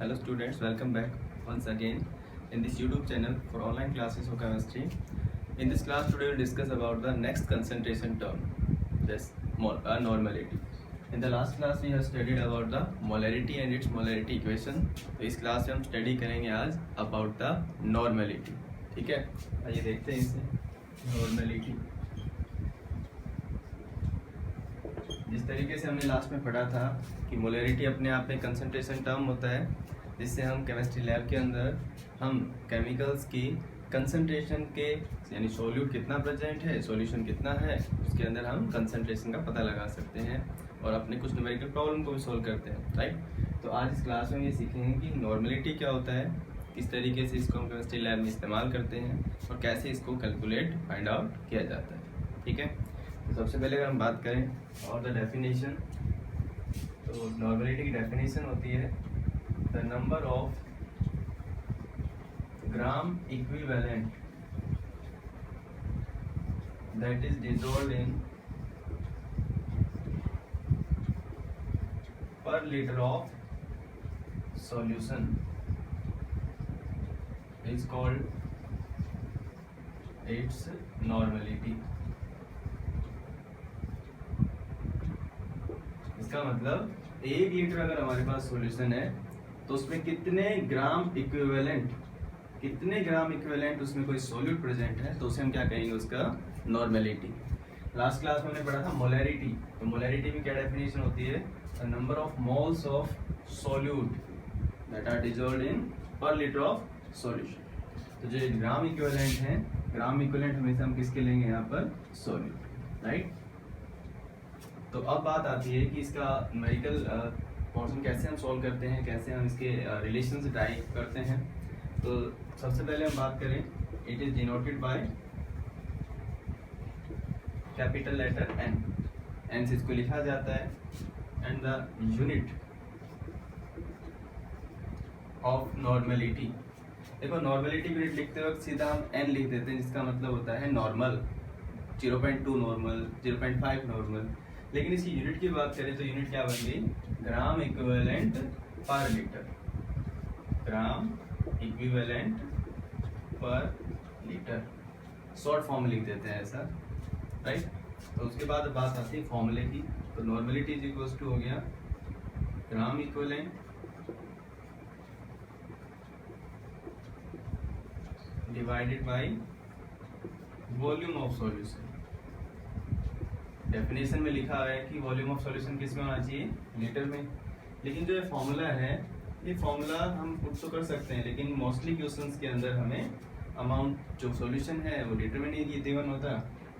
Hello students, welcome back once again in this YouTube channel for online classes of chemistry. In this class today we'll discuss about the next concentration term, this normality. In the last class we have studied about the molarity and its molarity equation. तो इस class में हम study करेंगे आज about the normality. ठीक है, आइए देखते हैं इसे. Normality जिस तरीके से हमने लास्ट में पढ़ा था कि मोलरिटी अपने आप में कंसंट्रेशन टर्म होता है जिससे हम केमिस्ट्री लैब के अंदर हम केमिकल्स की कंसंट्रेशन के यानी सोल्यूट कितना प्रेजेंट है, सॉल्यूशन कितना है, उसके अंदर हम कंसंट्रेशन का पता लगा सकते हैं और अपने कुछ न्यूमेरिकल प्रॉब्लम को भी सॉल्व करते हैं. राइट, तो आज इस क्लास में ये सीखेंगे कि नॉर्मलिटी क्या होता है, किस तरीके से इसको हम केमिस्ट्री लैब में इस्तेमाल करते हैं और कैसे इसको कैलकुलेट फाइंड आउट किया जाता है. ठीक है, तो सबसे पहले अगर हम बात करें और द डेफिनेशन, तो नॉर्मलिटी की डेफिनेशन होती है the number of gram equivalent that is dissolved in per litre of solution is called its normality. इसका मतलब 1 लीटर अगर हमारे पास सॉल्यूशन है तो उसमें कितने ग्राम इक्विवेलेंट उसमें कोई सॉल्यूट प्रेजेंट है तो उसे हम क्या कहेंगे, उसका नॉर्मलिटी. लास्ट क्लास में हमने पढ़ा था मोलरिटी. तो मोलरिटी में क्या डेफिनेशन होती है, the number of moles of solute that are dissolved in per litre of solution. तो जो ग्राम इक्विवेलेंट है, ग्राम इक्विवेलेंट हमेशा हम किसके लेंगे यहाँ पर, सॉल्यूट. राइट, तो अब बात आती है कि इसका न्यूमेरिकल पोर्शन कैसे हम सॉल्व करते हैं, कैसे हम इसके रिलेशंस ड्राइव करते हैं. तो सबसे पहले हम बात करें, it is denoted by capital letter N. N से इसको लिखा जाता है and the unit of normality. देखो नॉर्मलिटी यूनिट लिखते वक्त सीधा हम एन लिख देते हैं जिसका मतलब होता है नॉर्मल, 0.2 नॉर्मल, 0.5 नॉर्मल. लेकिन इसकी यूनिट की बात करें तो यूनिट क्या बन गई, ग्राम इक्विवेलेंट पर लीटर. ग्राम इक्विवेलेंट पर लीटर शॉर्ट फॉर्म लिख देते हैं ऐसा. राइट, तो उसके बाद बात आती है फॉर्मूले की. तो नॉर्मलिटी इज इक्वल्स टू हो गया gram equivalent divided by volume of solution. Definition में लिखा है कि वॉल्यूम ऑफ सॉल्यूशन किस में होना चाहिए, लीटर में. लेकिन जो ये फॉर्मूला है, ये फॉर्मूला हम पुट तो कर सकते हैं लेकिन मोस्टली क्वेश्चंस के अंदर हमें अमाउंट जो सॉल्यूशन है वो लीटर में नहीं गिवन होता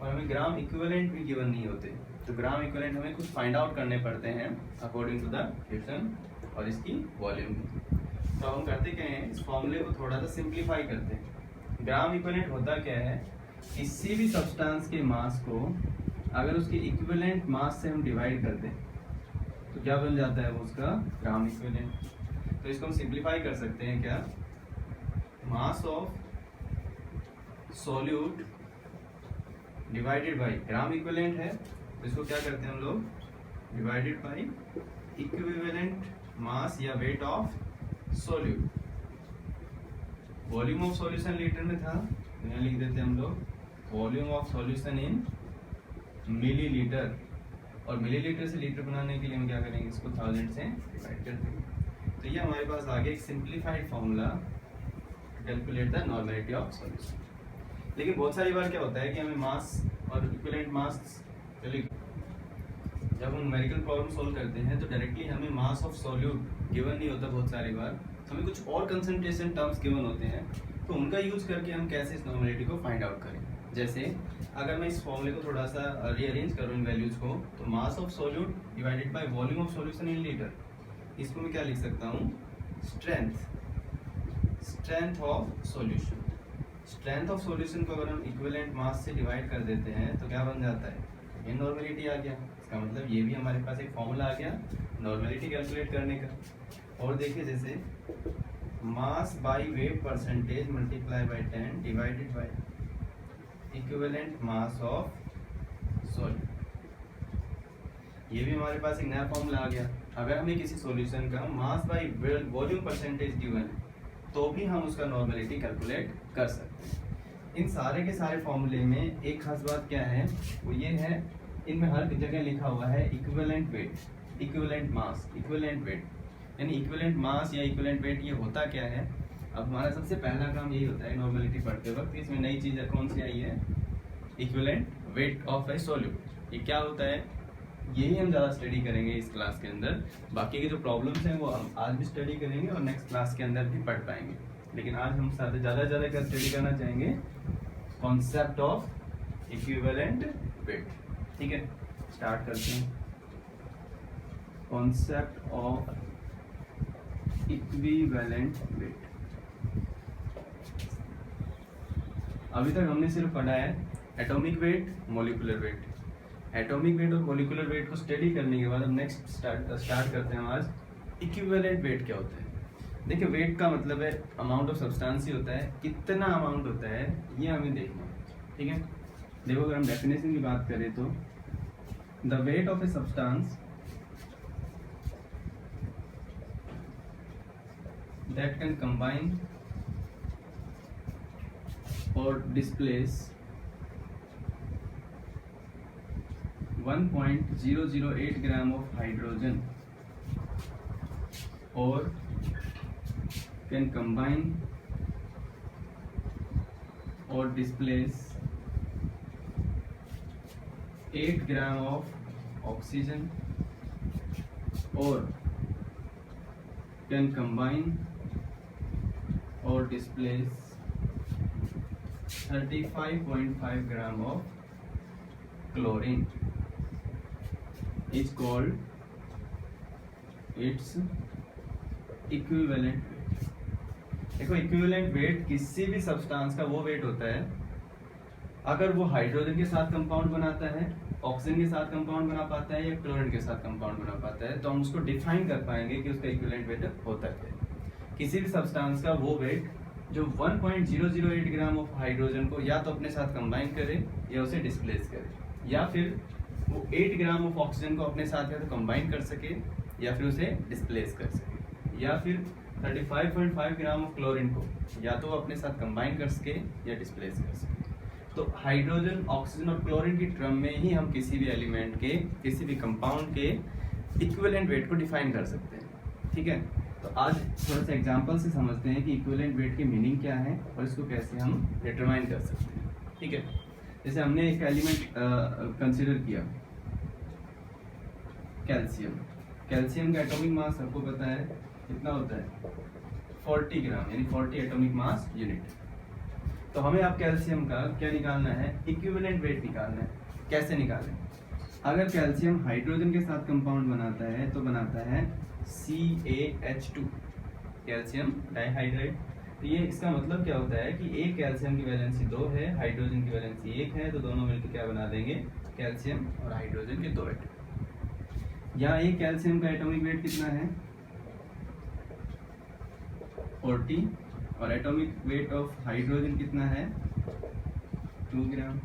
और हमें ग्राम इक्विवेलेंट भी गिवन नहीं होते. तो ग्राम इक्विवेलेंट हमें कुछ फाइंड आउट करने पड़ते हैं अकॉर्डिंग टू द क्वेश्चन और इसकी वॉल्यूम भी. तो हम करते क्या हैं, इस फॉर्मूले को थोड़ा सा सिंप्लीफाई करते हैं. ग्राम इक्विवेलेंट होता क्या है, किसी भी सब्सटेंस के मास को अगर उसके इक्विवेलेंट मास से हम डिवाइड कर दें तो क्या बन जाता है वो, उसका ग्राम इक्विवेलेंट. तो इसको हम सिंप्लीफाई कर सकते हैं क्या, मास of solute divided by gram equivalent है तो इसको क्या करते हैं हम लोग, डिवाइडेड बाय इक्विवेलेंट मास या wait of solute. Volume of solution litre में था तो यहाँ लिख देते हैं हम लोग volume of solution in millilitre. और मिलीलीटर से लीटर बनाने के लिए हम क्या करेंगे, इसको 1000 से डिवाइड कर देंगे. तो ये हमारे पास आगे एक simplified formula calculate the normality of solution. लेकिन बहुत सारी बार क्या होता है कि हमें मास और इक्विवेलेंट मास, चलिए जब हम न्यूमेरिकल प्रॉब्लम सॉल्व करते हैं तो डायरेक्टली हमें मास ऑफ सॉल्यूट गिवन नहीं होता. बहुत सारी बार हमें कुछ और कंसंट्रेशन टर्म्स गिवन होते हैं तो उनका यूज करके हम कैसे इस नॉर्मलिटी को फाइंड आउट करें. जैसे अगर मैं इस फॉर्मूले को थोड़ा सा रीअरेंज करूँ इन वैल्यूज को, तो मास of solute divided by volume of solution in litre, इसको मैं क्या लिख सकता हूँ, strength of solution. Strength of solution को अगर हम इक्विवेलेंट मास से डिवाइड कर देते हैं तो क्या बन जाता है, ये नॉर्मलिटी आ गया. इसका मतलब ये भी हमारे पास एक फॉर्मूला आ गया नॉर्मलिटी कैलकुलेट करने का. और देखिए जैसे mass by weight percentage multiply by 10 divided by equivalent mass of solute, ये भी हमारे पास एक नया फॉर्मूला आ गया. अगर हमें किसी सॉल्यूशन का mass by volume percentage given है तो भी हम उसका नॉर्मेलिटी कैलकुलेट कर सकते हैं। इन सारे के सारे फॉर्मूले में एक खास बात क्या है, वो ये है, इनमें हर जगह लिखा हुआ है equivalent wait, equivalent mass, equivalent weight. यानी इक्विवेलेंट मास या इक्विवेलेंट वेट ये होता क्या है। अब हमारा सबसे पहला काम यही होता है नॉर्मेलिटी पढ़ते वक्त। इसमें नई चीज़ कौन सी आई है, equivalent weight of A solute. ये क्या होता है, यही हम ज़्यादा स्टडी करेंगे इस क्लास के अंदर। बाकी के जो प्रॉब्लम्स हैं वो हम आज भी स्टडी करेंगे और नेक्स्ट क्लास के अंदर भी पढ़ पाएंगे। लेकिन आज हम ज़्यादा क्या स्टडी करना चाहेंगे, कॉन्सेप्ट ऑफ इक्विवेलेंट वेट। ठीक है, स्टार्ट करते हैं। Concept of equivalent weight. अभी तक हमने सिर्फ पढ़ा है atomic weight, molecular weight. Atomic weight और मॉलिक्यूलर वेट को स्टडी करने के बाद हम नेक्स्ट स्टार्ट करते हैं आज इक्विवेलेंट वेट क्या होता है। देखिए, वेट का मतलब है अमाउंट ऑफ सब्सटेंस ही होता है, कितना अमाउंट होता है ये हमें देखना है। ठीक है, देखो अगर हम डेफिनेशन की बात करें तो the weight of a substance that can combine और displace 1.008 gram of hydrogen or can combine or displace 8 gram of oxygen or can combine or displace 35.5 gram of chlorine is called its equivalent weight। देखो, equivalent weight किसी भी substance का वो wait होता है अगर वो हाइड्रोजन के साथ कंपाउंड बनाता है, ऑक्सीजन के साथ कंपाउंड बना पाता है या क्लोरीन के साथ कंपाउंड बना पाता है, तो हम उसको डिफाइन कर पाएंगे कि उसका इक्विवेलेंट वेट होता है। किसी भी सब्सटेंस का वो वेट जो 1.008 ग्राम ऑफ हाइड्रोजन को या तो अपने साथ कंबाइन करे या उसे डिस्प्लेस करे, या फिर वो 8 ग्राम ऑफ ऑक्सीजन को अपने साथ या तो कंबाइन कर सके या फिर उसे डिस्प्लेस कर सके, या फिर 35.5 ग्राम ऑफ क्लोरीन को या तो वो अपने साथ कंबाइन कर सके या डिस्प्लेस कर सके। तो हाइड्रोजन, ऑक्सीजन और क्लोरीन की टर्म में ही हम किसी भी एलिमेंट के, किसी भी कंपाउंड के इक्विवेलेंट वेट को डिफाइन कर सकते हैं। ठीक है, तो आज थोड़ा सा एग्जांपल से समझते हैं कि इक्विवेलेंट वेट की मीनिंग क्या है और इसको कैसे हम डिटरमाइन कर सकते हैं। ठीक है, जैसे हमने एक एलिमेंट कंसीडर किया कैल्शियम। कैल्शियम का एटॉमिक मास सबको पता है कितना होता है, 40 ग्राम, यानी 40 एटॉमिक मास यूनिट। तो हमें अब कैल्शियम का क्या निकालना है, इक्विवेलेंट वेट निकालना है। कैसे निकालें, अगर कैल्शियम हाइड्रोजन के साथ कंपाउंड बनाता है तो बनाता है CaH2, कैल्शियम डाइहाइड्रेट। तो ये इसका मतलब क्या होता है कि एक कैल्शियम की वैलेंसी 2 है, हाइड्रोजन की वैलेंसी 1 है, तो दोनों मिलकर क्या बना देंगे, कैल्शियम और हाइड्रोजन के 2 एटम। यहाँ एक कैल्शियम का एटॉमिक वेट कितना है, 40, और एटॉमिक वेट ऑफ हाइड्रोजन कितना है, 2 ग्राम।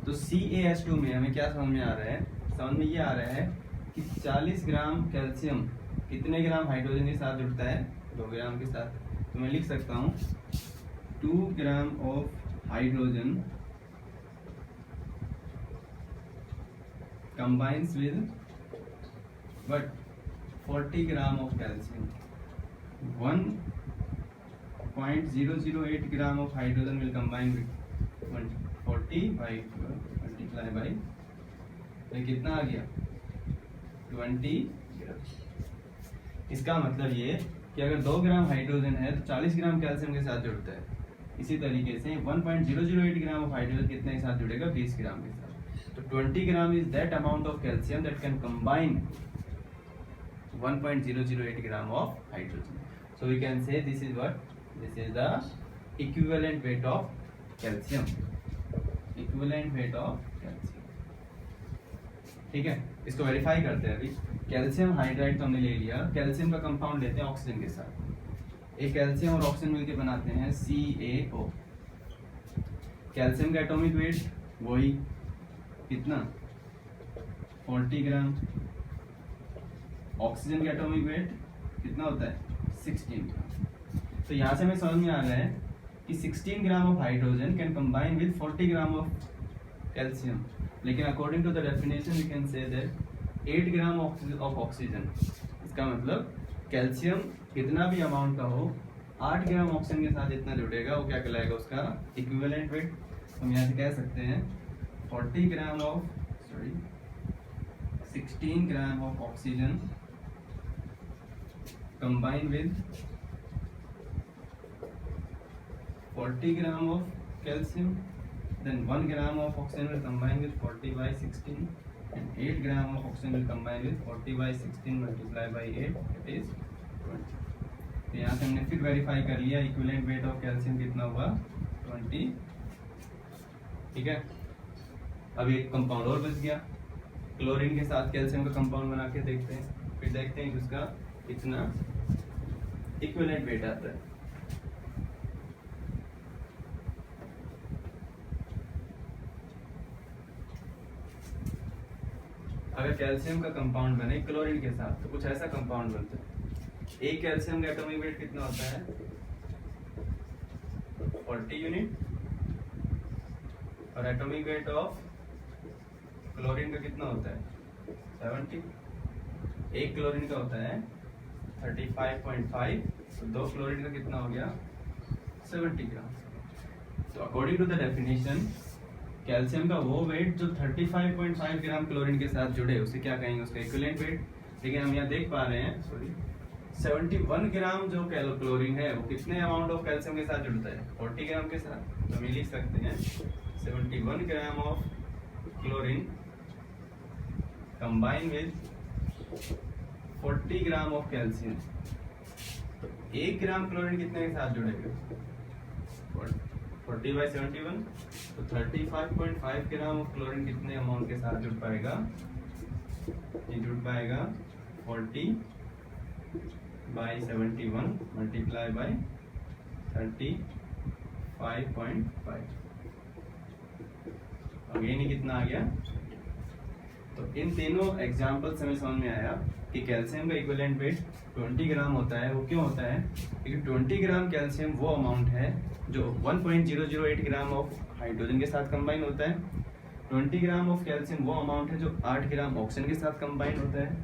तो CaH2 में हमें क्या समझ में आ रहा है, समझ में ये आ रहा है कि 40 ग्राम कैल्शियम कितने ग्राम हाइड्रोजन के साथ जुड़ता है, 2 ग्राम के साथ। तो मैं लिख सकता हूँ 2 ग्राम of hydrogen combines with but 40 gram of calcium. 1.008 gram of hydrogen will combine with 40 by 12 multiply by, तो कितना आ गया, 20 ग्राम। इसका मतलब ये कि अगर 2 ग्राम हाइड्रोजन है तो 40 ग्राम कैल्शियम के साथ जुड़ता है। इसी तरीके से 1.008 ग्राम ऑफ हाइड्रोजन कितने के साथ जुड़ेगा, 20 ग्राम के साथ। तो 20 ग्राम is that amount of calcium that can combine 1.008 gram of hydrogen. So we can say this is what, this is the equivalent weight of calcium, equivalent weight of calcium। ठीक है, इसको वेरीफाई करते हैं। अभी कैल्शियम हाइड्राइड तो हमने ले लिया, कैल्शियम का कंपाउंड लेते हैं ऑक्सीजन के साथ। एक कैल्शियम और ऑक्सीजन मिलकर बनाते हैं CaO। कैल्शियम का एटॉमिक वेट वही कितना, 40 ग्राम, ऑक्सीजन का एटॉमिक वेट कितना होता है 16 ग्राम। तो यहाँ से हमें समझ में आ रहा है कि 16 gram of hydrogen can combine with 40 gram of calcium, लेकिन according to the definition we can say that 8 gram of oxygen. इसका मतलब कैल्शियम कितना भी अमाउंट का हो 8 ग्राम ऑक्सीजन के साथ जितना जुड़ेगा वो क्या कहलाएगा उसका इक्विवेलेंट वेट। हम यहाँ से कह सकते हैं 40 gram of 16 gram of oxygen combined with 40 gram of calcium, then 1 gram of oxygen will combine with 40 by 16 and 8 gram of oxygen will combine with 40 by 16 multiplied by 8, it is 20। तो यहाँ से हमने फिर वेरीफाई कर लिया equivalent weight of calcium कितना हुआ 20। ठीक है, अब एक कंपाउंड और बच गया, क्लोरीन के साथ कैल्शियम का कंपाउंड बना के देखते हैं, फिर देखते हैं कि उसका कितना इक्विवेलेंट वेट आता है। अगर कैल्शियम का कंपाउंड बने क्लोरीन के साथ तो कुछ ऐसा कंपाउंड बनता है। एक कैल्शियम का एटॉमिक वेट कितना होता है 40 यूनिट और एटॉमिक वेट ऑफ क्लोरीन का कितना होता है 70। एक क्लोरीन का होता है 35.5, तो दो क्लोरीन का कितना हो गया 70 ग्राम। तो according to the definition calcium का वो वेट जो 35.5 ग्राम क्लोरीन के साथ जुड़े उसे क्या कहेंगे उसका इक्विवेलेंट वेट। लेकिन हम यहाँ देख पा रहे हैं 71 ग्राम जो क्लोरीन है वो कितने अमाउंट ऑफ कैल्शियम के साथ जुड़ता है 40 ग्राम के साथ। तो हम लिख सकते हैं 71 gram of chlorine combine with 40 gram of calcium. तो 1 ग्राम क्लोरीन कितने के साथ जुड़ेगा 40 by 71, तो 35.5 ग्राम ऑफ क्लोरीन कितने अमाउंट के साथ जुड़ पाएगा, ये जुड़ पाएगा 40 by 71 मल्टीप्लाई बाय 35.5। अगेन ये कितना आ गया। तो इन तीनों एग्जाम्पल से हमें समझ में आया कि कैल्शियम का इक्विवेलेंट वेट 20 ग्राम होता है। वो क्यों होता है, क्योंकि 20 ग्राम कैल्शियम वो अमाउंट है जो 1.008 ग्राम ऑफ हाइड्रोजन के साथ कंबाइन होता है। 20 ग्राम ऑफ कैल्शियम वो अमाउंट है जो 8 ग्राम ऑक्सीजन के साथ कंबाइन होता है।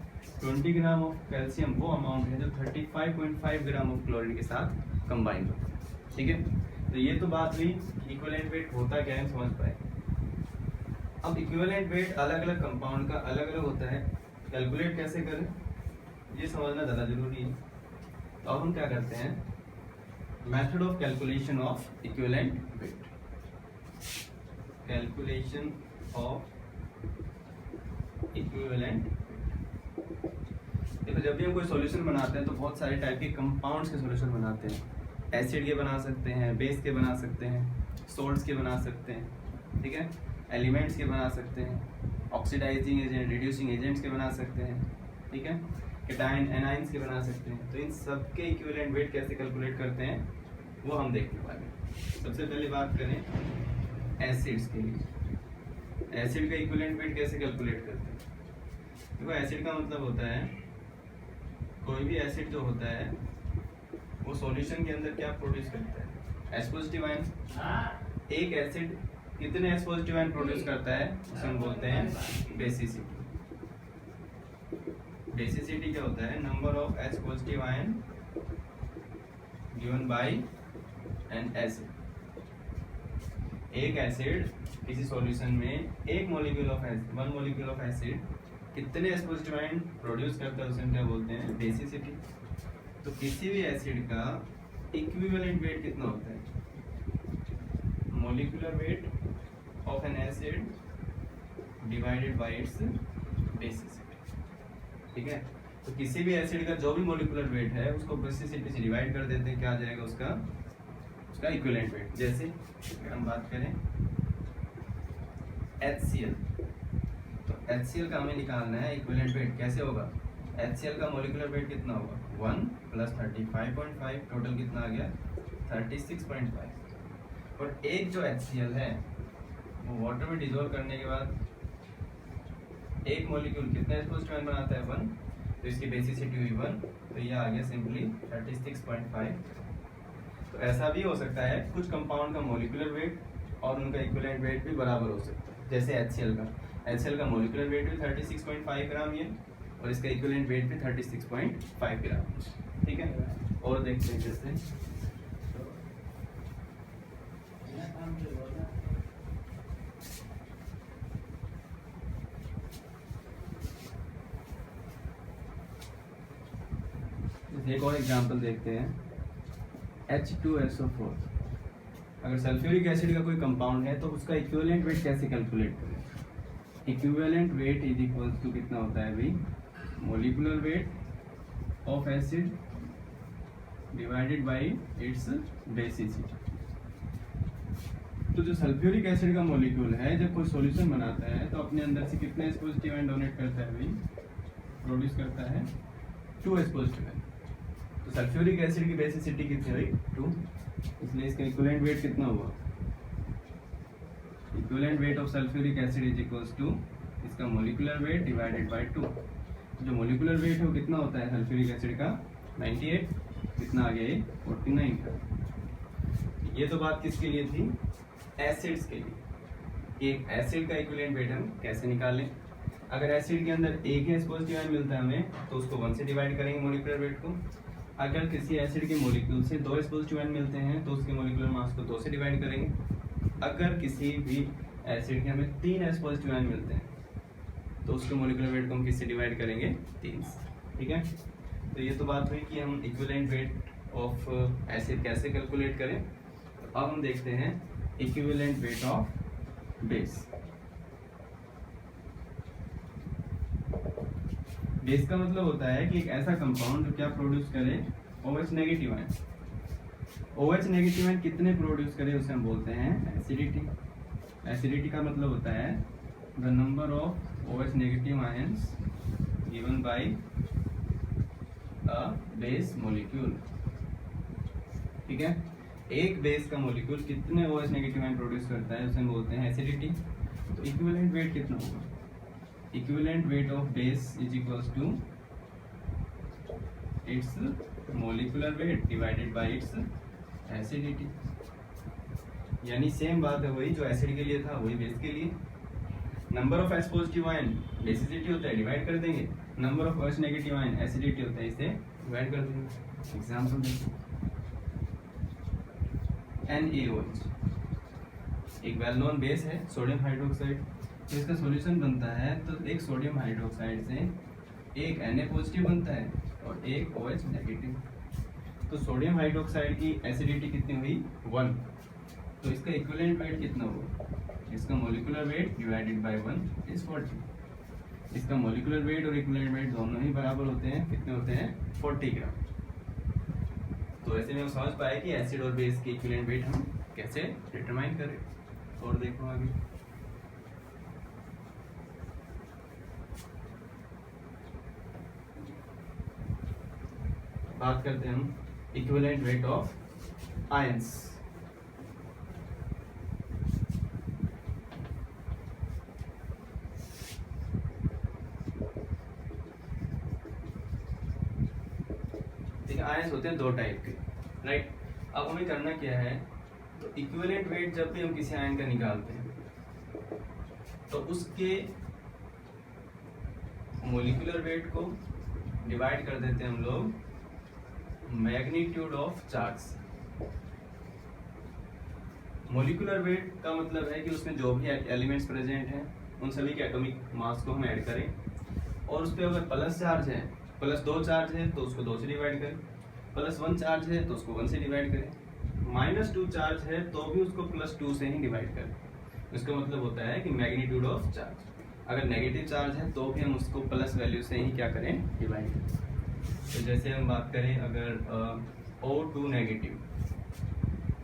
20 ग्राम ऑफ कैल्शियम वो अमाउंट है जो 35.5 ग्राम ऑफ क्लोरीन के साथ कंबाइन होता है। ठीक है, तो ये तो बात हुई इक्विवेलेंट वेट होता क्या है समझ पाए। अब इक्विवेलेंट वेट अलग अलग कंपाउंड का अलग अलग होता है, कैलकुलेट कैसे करें ये समझना ज़्यादा जरूरी है। तो अब हम क्या करते हैं, method of calculation of equivalent weight. Calculation of equivalent weight. देखो जब भी हम कोई सॉल्यूशन बनाते हैं तो बहुत सारे टाइप के कंपाउंड्स के सॉल्यूशन बनाते हैं। एसिड के बना सकते हैं, बेस के बना सकते हैं, सोल्ट्स के बना सकते हैं, ठीक है, एलिमेंट्स के बना सकते हैं, ऑक्सीडाइजिंग एजेंट, रिड्यूसिंग एजेंट्स के बना सकते हैं, ठीक है, केटाइन एनाइंस के बना सकते हैं। तो इन सब के इक्विवेलेंट वेट कैसे कैलकुलेट करते हैं वो हम देखने वाले हैं। सबसे पहले बात करें एसिड्स के लिए। एसिड का इक्विवेलेंट वेट कैसे कैलकुलेट करते हैं। देखो एसिड का मतलब होता है कोई भी एसिड जो होता है वो सॉल्यूशन के अंदर क्या प्रोड्यूस करता है, H पॉजिटिव आयन। एक एसिड कितने H पॉजिटिव आयन प्रोड्यूस करता है उसे हम बोलते हैं बेसिसिटी। बेसिसिटी क्या होता है, number of H positive ion given by N acid. एक एसिड किसी सॉल्यूशन में एक molecule of acid, one molecule of acid कितने H पॉजिटिव आयन प्रोड्यूस करता है उसे हम क्या बोलते हैं बेसिसिटी। तो किसी भी एसिड का इक्विवेलेंट वेट कितना होता है, molecular weight of N acid divided by its basicity. ठीक है, तो किसी भी एसिड का जो भी मोलिकुलर वेट है उसको बेसिसिटी से डिवाइड कर देते हैं, क्या आ जाएगा उसका इक्विवेलेंट वेट। जैसे अगर हम बात करें HCl, तो HCl का हमें निकालना है इक्विवेलेंट वेट। कैसे होगा, HCl का मोलिकुलर वेट कितना होगा 1 + 35.5, टोटल कितना आ गया 36.5। और एक जो HCl है वो वाटर में डिजोल्व करने के बाद एक मॉलिक्यूल कितने H पॉजिटिव आयन बनाता है 1, तो इसकी बेसिसिटी हुई 1, तो ये आ गया सिंपली 36.5। तो ऐसा भी हो सकता है कुछ कंपाउंड का मोलिकुलर वेट और उनका इक्विवेलेंट वेट भी बराबर हो सकता है, जैसे HCl का मोलिकुलर वेट भी 36.5 ग्राम ये, और इसका इक्विवेलेंट वेट भी 36.5 ग्राम। ठीक है, और देखते हैं जैसे एक और एग्जांपल देखते हैं, H2SO4। अगर सल्फ्यूरिक एसिड का कोई कंपाउंड है तो उसका इक्विवेलेंट वेट कैसे कैलकुलेट करें? Equivalent weight is equals to कितना होता है भाई, molecular weight of acid divided by its basicity. तो जो सल्फ्यूरिक एसिड का मॉलिक्यूल है जब कोई सॉल्यूशन बनाता है तो अपने अंदर से कितने H पॉजिटिव आयन डोनेट करता है भाई, प्रोड्यूस करता है 2 H पॉजिटिव आयन। तो सल्फ्यूरिक एसिड की बेसिसिटी कितनी हुई 2, इसलिए इसका इक्विवेलेंट वेट कितना हुआ, equivalent weight of sulphuric acid is equals to इसका मोलिकुलर वेट डिवाइडेड बाय 2। जो मोलिकुलर वेट है वो कितना होता है सल्फ्यूरिक एसिड का 98, कितना आ गया 49 का। ये तो बात किसके लिए थी, एसिड्स के लिए। एक एसिड का इक्विवेलेंट वेट हम कैसे निकालें? अगर एसिड के अंदर एक ही H पॉजिटिव आयन मिलता है हमें तो उसको 1 से डिवाइड करेंगे मोलिकुलर वेट को। अगर किसी एसिड के मोलिक्यूल से 2 H पॉजिटिव आयन मिलते हैं तो उसके मोलिकुलर मास को 2 से डिवाइड करेंगे। अगर किसी भी एसिड के हमें 3 H पॉजिटिव आयन मिलते हैं तो उसके मोलिकुलर वेट को हम किससे डिवाइड करेंगे 3 से। ठीक है, तो ये तो बात हुई कि हम इक्विवेलेंट वेट ऑफ एसिड कैसे कैलकुलेट करें। अब हम देखते हैं equivalent weight of base. Base का मतलब होता है कि एक ऐसा कंपाउंड जो क्या प्रोड्यूस करे OH negative ion. OH negative ion कितने प्रोड्यूस करे उसे हम बोलते हैं एसिडिटी। एसिडिटी का मतलब होता है the number of OH negative ions given by a base molecule. ठीक है, एक बेस का मॉलिक्यूल कितने OH नेगेटिव आयन प्रोड्यूस करता है उसे हम बोलते हैं एसिडिटी। तो इक्विवेलेंट वेट कितना होगा, equivalent weight of base is equals to its molecular weight divided by its acidity. यानी सेम बात है वही जो एसिड के लिए था वही बेस के लिए। Number of H positive ion basicity होता है, डिवाइड कर देंगे। Number of OH negative ion acidity होता है, इसे डिवाइड कर देंगे। एग्जांपल देखो, NaOH एक वेल नोन बेस है सोडियम हाइड्रोक्साइड। तो इसका सॉल्यूशन बनता है तो एक सोडियम हाइड्रोक्साइड से एक Na पॉजिटिव बनता है और एक OH नेगेटिव। तो सोडियम हाइड्रोक्साइड की एसिडिटी कितनी हुई 1, तो इसका इक्विवेलेंट वेट कितना हुआ, इसका molecular weight divided bye 1 is 40। इसका मोलिकुलर वेट और इक्विवेलेंट वेट दोनों ही बराबर होते हैं, कितने होते हैं 40 ग्राम। तो ऐसे में हम समझ पाए कि एसिड और बेस के इक्विवेलेंट वेट हम कैसे डिटरमाइन करें। और देखो आगे, बात करते हैं हम equivalent weight of ions. Ions होते हैं 2 टाइप के, राइट। अब हमें करना क्या है, तो इक्विवेलेंट वेट जब भी हम किसी आयन का निकालते हैं तो उसके मोलिकुलर वेट को डिवाइड कर देते हैं हम लोग magnitude of charge. Molecular weight का मतलब है कि उसमें जो भी एलिमेंट्स प्रेजेंट हैं उन सभी के एटॉमिक मास को हम ऐड करें, और उस पर अगर प्लस चार्ज है, +2 चार्ज है तो उसको 2 से डिवाइड करें, +1 चार्ज है तो उसको 1 से डिवाइड करें, -2 चार्ज है तो भी उसको +2 से ही डिवाइड करें। इसका मतलब होता है कि मैग्नीट्यूड ऑफ चार्ज। अगर नेगेटिव चार्ज है तो भी हम उसको प्लस वैल्यू से ही क्या करें, डिवाइड करें। तो जैसे हम बात करें अगर O2 नेगेटिव,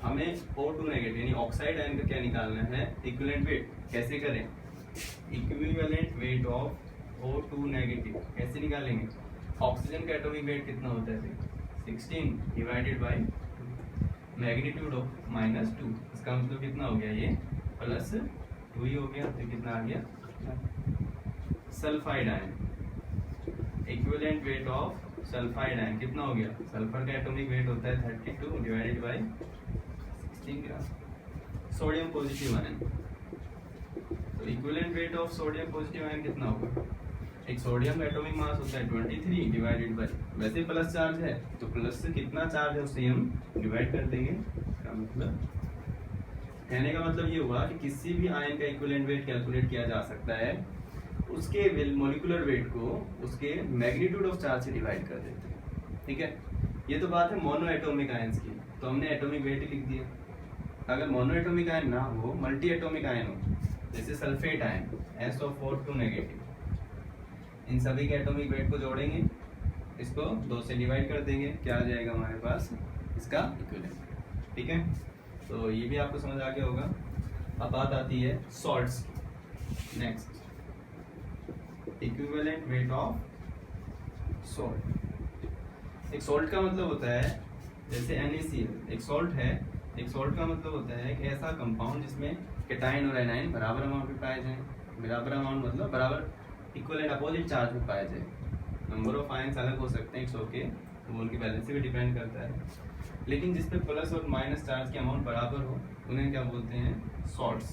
हमें O2 नेगेटिव यानी ऑक्साइड आयन का क्या निकालना है, इक्विवेलेंट वेट। कैसे करें, equivalent weight of O2 negative कैसे निकालेंगे, ऑक्सीजन का एटॉमिक वेट कितना होता है 16 डिवाइडेड बाय मैग्नीट्यूड ऑफ -2। इसका मतलब कितना हो गया, ये +2 ही हो गया, तो कितना आ गया sulphide ion. Equivalent weight of sulphide ion कितना हो गया? सल्फर का एटॉमिक वेट होता है 32 divided by 16 gram. Sodium positive ion, तो equivalent weight of sodium positive ion कितना होगा? एक सोडियम का एटॉमिक मास होता है 23 डिवाइडेड बाय, वैसे प्लस चार्ज है तो प्लस से कितना चार्ज है उससे हम डिवाइड कर देंगे। इसका मतलब, कहने का मतलब ये हुआ कि किसी भी आयन का इक्विवेलेंट वेट कैलकुलेट किया जा सकता है, उसके मॉलिक्यूलर वेट को उसके मैग्नीट्यूड ऑफ चार्ज से डिवाइड कर देते हैं। ठीक है, ये तो बात है मोनो एटॉमिक आयंस की, तो हमने एटॉमिक वेट लिख दिया। अगर मोनो एटॉमिक आयन ना हो, मल्टी एटॉमिक आयन हो, जैसे सल्फेट आयन SO4 नेगेटिव, इन सभी के एटॉमिक वेट को जोड़ेंगे, इसको 2 से डिवाइड कर देंगे, क्या आ जाएगा हमारे पास इसका इक्विवेलेंट। ठीक है, तो ये भी आपको समझ आ गया होगा। अब बात आती है सॉल्ट्स की। Next, equivalent weight of salt. एक सॉल्ट का मतलब होता है जैसे NaCl एक सॉल्ट है। एक सॉल्ट का मतलब होता है कि ऐसा कंपाउंड जिसमें कैटायन और एनायन बराबर अमाउंट में पाए जाएं। बराबर अमाउंट मतलब बराबर इक्वल एंड अपोजिट चार्ज में पाए जाए। नंबर ऑफ आयंस अलग हो सकते हैं, इट्स ओके, वो उनकी बैलेंस पे डिपेंड करता है, लेकिन जिसपे प्लस और माइनस चार्ज की अमाउंट बराबर हो उन्हें क्या बोलते हैं? सॉल्ट्स।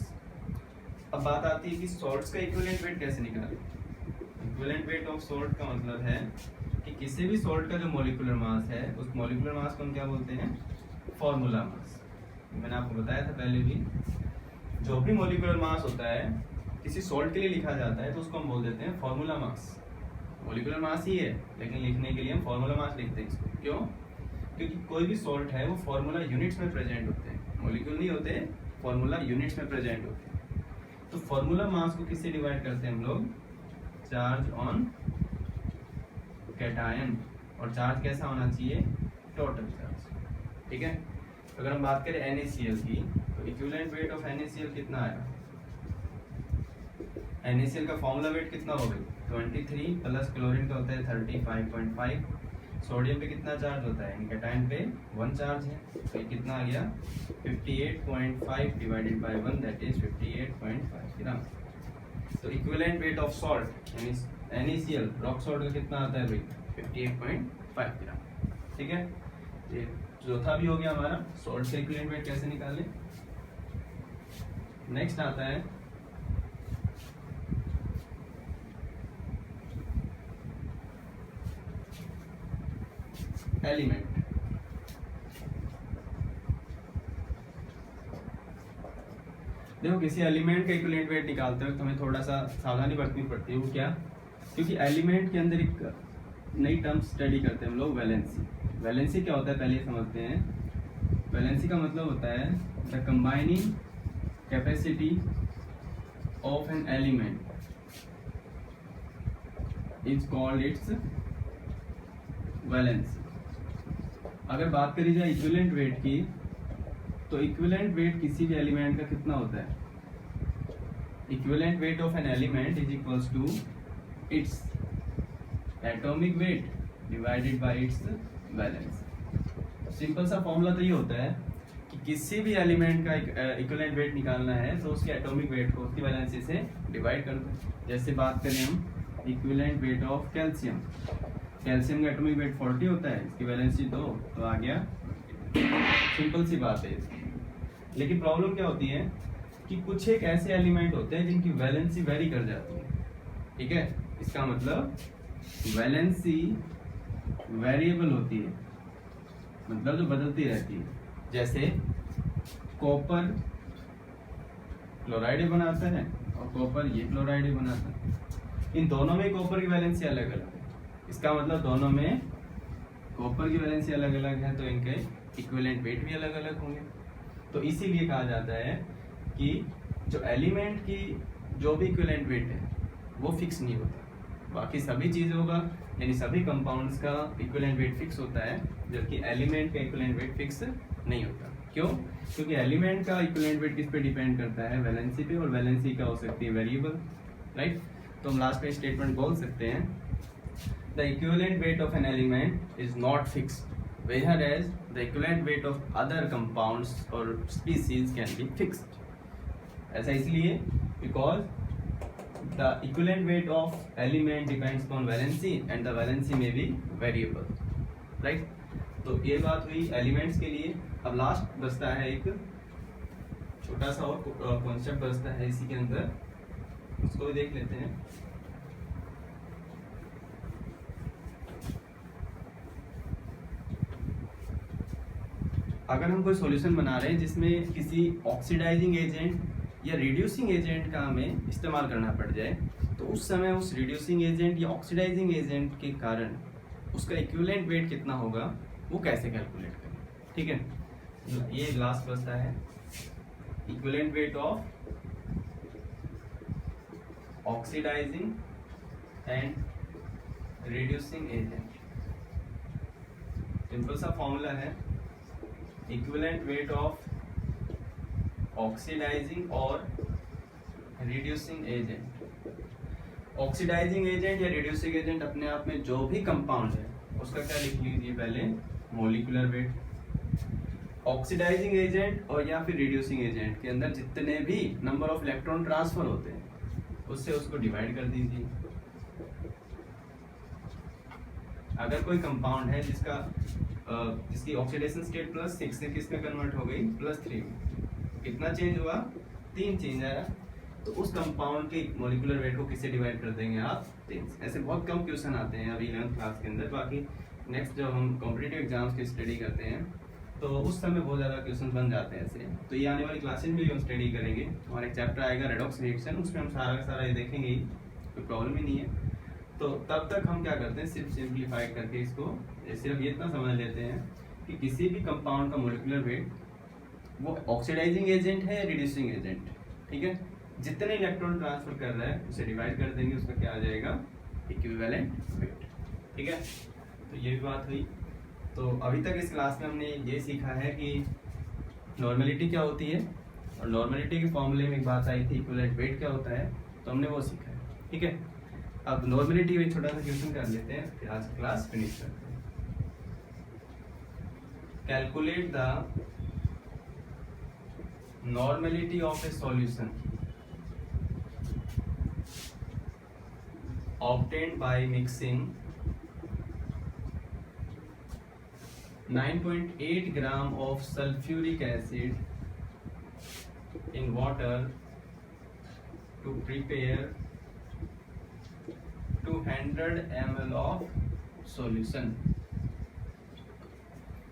अब बात आती है कि सॉल्ट्स का इक्विवेलेंट वेट कैसे निकालें। इक्विवेलेंट वेट ऑफ सॉल्ट का मतलब है कि किसी भी सॉल्ट का जो मॉलिक्यूलर मास है, उस मॉलिक्यूलर मास को हम क्या बोलते हैं? Formula mass. मैंने आपको बताया था पहले भी, जो भी मॉलिक्यूलर मास होता है किसी सॉल्ट के लिए लिखा जाता है तो उसको हम बोल देते हैं फॉर्मूला मास। मॉलिक्यूलर मास ही है, लेकिन लिखने के लिए हम फॉर्मूला मास लिखते हैं इसको। क्यों? क्योंकि कोई भी सॉल्ट है वो फॉर्मूला यूनिट्स में प्रेजेंट होते हैं, मॉलिक्यूल नहीं होते, फॉर्मूला यूनिट्स में प्रेजेंट होते हैं। तो फॉर्मूला मास को किससे डिवाइड करते हैं हम लोग? चार्ज ऑन कैटायन, और चार्ज कैसा होना चाहिए? Total charge. ठीक है, अगर हम बात करें NaCl की, तो इक्विवेलेंट वेट ऑफ NaCl कितना आया? NaCl का फॉर्मूला वेट कितना हो गई? 23 प्लस क्लोरीन का होता है 35.5। सोडियम पे कितना चार्ज होता है? कैटायन पे 1 चार्ज है, तो ये कितना आ गया? 58.5 डिवाइडेड बाय 1, दैट इज 58.5 ग्राम। तो इक्विवेलेंट वेट ऑफ सॉल्ट यानी NaCl रॉक सॉल्ट का कितना आता है भाई? 58.5 ग्राम। ठीक है, ये चौथा भी हो गया हमारा सॉल्ट का इक्विवेलेंट वेट कैसे निकालें। नेक्स्ट आता है एलिमेंट। देखो, किसी एलिमेंट का इक्विवेलेंट वेट निकालते वक्त हमें थोड़ा सा सावधानी बरतनी पड़ती है। वो क्या? क्योंकि एलिमेंट के अंदर एक नई टर्म स्टडी करते हैं हम लोग, वैलेंसी। वैलेंसी क्या होता है पहले ये समझते हैं। वैलेंसी का मतलब होता है the combining capacity of an element is called it's valency. अगर बात करी जाए इक्विवेलेंट वेट की, तो इक्विवेलेंट वेट किसी भी एलिमेंट का कितना होता है? Equivalent weight of an element is equals to its atomic weight divided by its valence. Simple सा फॉर्मूला तो ये होता है कि किसी भी एलिमेंट का इक्विवेलेंट वेट निकालना है तो उसके एटॉमिक वेट को उसकी वैलेंसी से डिवाइड कर दो। जैसे बात करें हम equivalent weight of calcium, calcium का एटॉमिक वेट 40 होता है, इसकी वैलेंसी 2, तो आ गया। सिंपल सी बात है। लेकिन प्रॉब्लम क्या होती है कि कुछ एक ऐसे एलिमेंट होते हैं जिनकी वैलेंसी वेरी कर जाती है। ठीक है, इसका मतलब वैलेंसी वेरिएबल होती है, मतलब जो बदलती रहती है। जैसे कॉपर क्लोराइड बनाता है और कॉपर ये क्लोराइड बनाता है, इन दोनों में कॉपर की वैलेंसी अलग अलग है। इसका मतलब दोनों में कॉपर की वैलेंसी अलग अलग है, तो इनके इक्विवेलेंट वेट भी अलग अलग होंगे। तो इसीलिए कहा जाता है कि जो एलिमेंट की जो भी इक्विवेलेंट वेट है वो फिक्स नहीं होता, बाकी सभी चीज़ों का यानी सभी कंपाउंड्स का इक्विवेलेंट वेट फिक्स होता है, जबकि एलिमेंट का इक्विवेलेंट वेट फिक्स नहीं होता। क्यों? क्योंकि एलिमेंट का इक्विवेलेंट वेट किस पे डिपेंड करता है? वैलेंसी पे, और वैलेंसी क्या हो सकती है? Variable, right. तो हम लास्ट में स्टेटमेंट बोल सकते हैं, the equivalent weight of an element is not fixed, whereas the equivalent weight of other compounds or species can be fixed. ऐसा इसलिए because the equivalent weight of element depends upon valency and the valency may be variable, right? तो ये बात हुई elements के लिए। अब last बचता है एक छोटा सा और कॉन्सेप्ट बचता है इसी के अंदर, उसको भी देख लेते हैं। अगर हम कोई सॉल्यूशन बना रहे हैं जिसमें किसी ऑक्सीडाइजिंग एजेंट या रिड्यूसिंग एजेंट का हमें इस्तेमाल करना पड़ जाए, तो उस समय उस रिड्यूसिंग एजेंट या ऑक्सीडाइजिंग एजेंट के कारण उसका इक्विवेलेंट वेट कितना होगा वो कैसे कैलकुलेट करें, ठीक है। ये लास्ट बचता है equivalent weight of oxidising and reducing agent. Simple सा फॉर्मूला है इक्विवेलेंट वेट ऑफ ऑक्सीडाइजिंग और रिड्यूसिंग एजेंट। ऑक्सीडाइजिंग एजेंट या रिड्यूसिंग एजेंट अपने आप में जो भी कंपाउंड है उसका क्या लिख लीजिए पहले, मॉलिक्यूलर वेट। ऑक्सीडाइजिंग एजेंट और या फिर रिड्यूसिंग एजेंट के अंदर जितने भी नंबर ऑफ इलेक्ट्रॉन ट्रांसफर होते हैं उससे उसको डिवाइड कर दीजिए। अगर कोई कंपाउंड है जिसकी ऑक्सीडेशन स्टेट +6 से किस में कन्वर्ट हो गई +3 में, कितना चेंज हुआ, 3 चेंज आया, तो उस कंपाउंड के मॉलिक्यूलर वेट को किससे डिवाइड कर देंगे आप, 3 से। ऐसे बहुत कम क्वेश्चन आते हैं अभी 11th क्लास के अंदर। बाकी नेक्स्ट जब हम कॉम्पिटिटिव एग्जाम्स की स्टडी करते हैं तो उस समय बहुत ज़्यादा क्वेश्चन बन जाते हैं ऐसे। तो ये आने वाली क्लासेज में भी हम स्टडी करेंगे। हमारा एक चैप्टर आएगा रेडॉक्स रिएक्शन, उसमें हम सारा का सारा ये देखेंगे ही, कोई प्रॉब्लम ही नहीं है। तो तब तक हम क्या करते हैं, सिर्फ सिंप्लीफाई करके इसको सिर्फ ये इतना समझ लेते हैं कि किसी भी कंपाउंड का मॉलिक्यूलर वेट वो ऑक्सीडाइजिंग एजेंट है या रिड्यूसिंग एजेंट, ठीक है, जितने इलेक्ट्रॉन ट्रांसफर कर रहा है उसे डिवाइड कर देंगे, उसका क्या आ जाएगा, इक्विवेलेंट वेट, ठीक है। तो ये भी बात हुई। तो अभी तक इस क्लास में हमने ये सीखा है कि नॉर्मेलिटी क्या होती है, और नॉर्मेलिटी के फॉर्मूले में एक बात आई थी इक्विवेलेंट वेट क्या होता है, तो हमने वो सीखा है, ठीक है। अब नॉर्मेलिटी में छोटा सा क्वेश्चन कर लेते हैं, फिर आज की क्लास फिनिश करते हैं। Calculate the normality of A solution obtained by mixing 9.8 gram of sulfuric acid in water to prepare 200 ml of solution।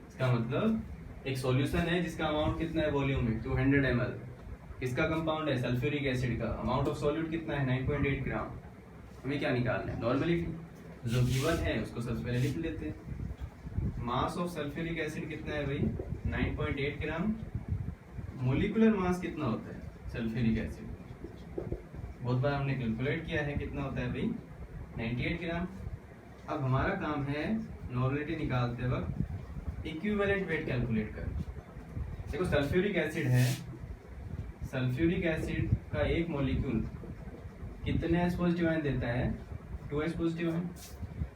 इसका मतलब एक सॉल्यूशन है जिसका अमाउंट कितना है वॉल्यूम में 200 ml, किसका कंपाउंड है, सल्फ्यूरिक एसिड का। अमाउंट ऑफ सॉल्यूट कितना है 9.8 ग्राम। हमें क्या निकालना है, नॉर्मेलिटी जो गिवन है उसको सबसे पहले लिख लेते हैं। मास ऑफ सल्फ्यूरिक एसिड कितना है भाई 9.8 ग्राम। मोलिकुलर मास कितना होता है सल्फ्यूरिक एसिड, बहुत बार हमने कैलकुलेट किया है, कितना होता है भाई 98 ग्राम। अब हमारा काम है नॉर्मेलिटी निकालते वक्त इक्विवेलेंट वेट कैलकुलेट कर। देखो सल्फ्यूरिक एसिड है, सल्फ्यूरिक एसिड का एक मॉलिक्यूल कितने H पॉजिटिव आयन देता है, 2 H पॉजिटिव आयन।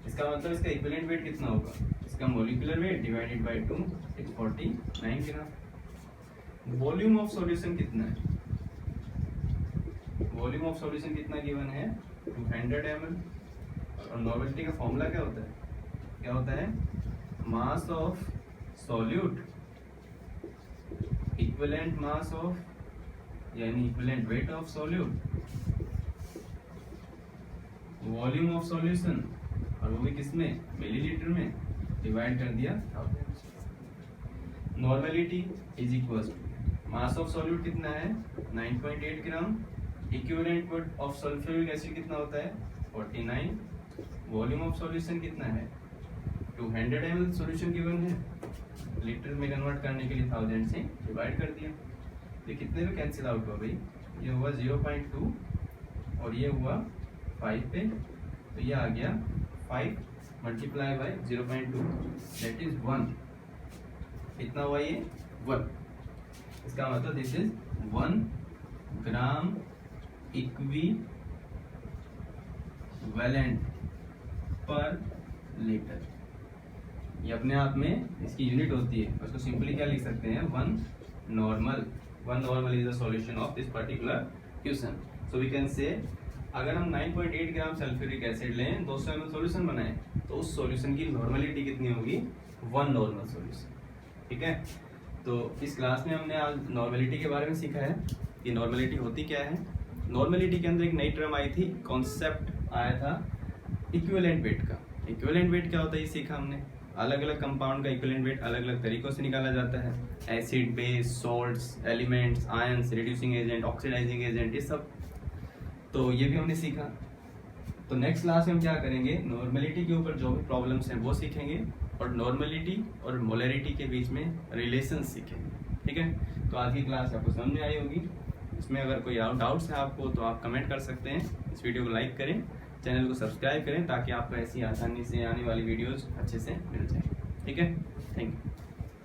इसका मतलब इसका इक्विवेलेंट वेट कितना होगा, इसका molecular weight divided by 2 is 49 gram. Volume of solution कितना है, वॉल्यूम ऑफ सॉल्यूशन कितना गिवन है 200 ml। और नॉर्मेलिटी का फॉर्मूला क्या होता है, क्या होता है, mass of solute equivalent mass of यानी equivalent weight of solute volume of solution, और वो भी किसमें, मिलीलीटर में, डिवाइड कर दिया। Normality is equal to mass of solute कितना है 9.8 gram, equivalent weight of sulphuric acid कितना होता है 49, वॉल्यूम ऑफ सॉल्यूशन कितना है 200 ml सॉल्यूशन गिवन है, लीटर में कन्वर्ट करने के लिए 1000 से डिवाइड कर दिया। ये कितने में कैंसिल आउट हुआ भाई, ये हुआ 0.2 और ये हुआ 5 पे, तो ये आ गया 5 मल्टीप्लाई बाय 0.2 दैट इज 1। कितना हुआ ये 1। इसका मतलब दिस इज 1 ग्राम इक्विवेलेंट पर लीटर। ये अपने आप में इसकी यूनिट होती है, उसको सिंपली क्या लिख सकते हैं 1 normal is the solution of this particular question. So we can say अगर हम 9.8 ग्राम सल्फ्यूरिक एसिड लें 200 ml सॉल्यूशन बनाएं तो उस सॉल्यूशन की नॉर्मलिटी कितनी होगी 1 नॉर्मल सॉल्यूशन। ठीक है, तो इस क्लास में हमने आज नॉर्मलिटी के बारे में सीखा है कि नॉर्मलिटी होती क्या है। नॉर्मलिटी के अंदर एक नई टर्म आई थी, कॉन्सेप्ट आया था इक्विवेलेंट वेट का। इक्विवेलेंट वेट क्या होता है ये सीखा हमने। अलग अलग कंपाउंड का इक्विवेलेंट वेट अलग अलग तरीकों से निकाला जाता है, acid, base, salts, elements, ions, reducing agent, oxidising agent, ये सब तो ये भी हमने सीखा। तो नेक्स्ट क्लास में हम क्या करेंगे, नॉर्मलिटी के ऊपर जो भी प्रॉब्लम्स हैं वो सीखेंगे और नॉर्मलिटी और मोलरिटी के बीच में रिलेशन सीखेंगे। ठीक है, तो आज की क्लास आपको समझ में आई होगी। इसमें अगर कोई डाउट्स है आपको तो आप कमेंट कर सकते हैं। इस वीडियो को लाइक करें, चैनल को सब्सक्राइब करें ताकि आपको ऐसी आसानी से आने वाली वीडियोस अच्छे से मिल जाए। ठीक है, थैंक यू।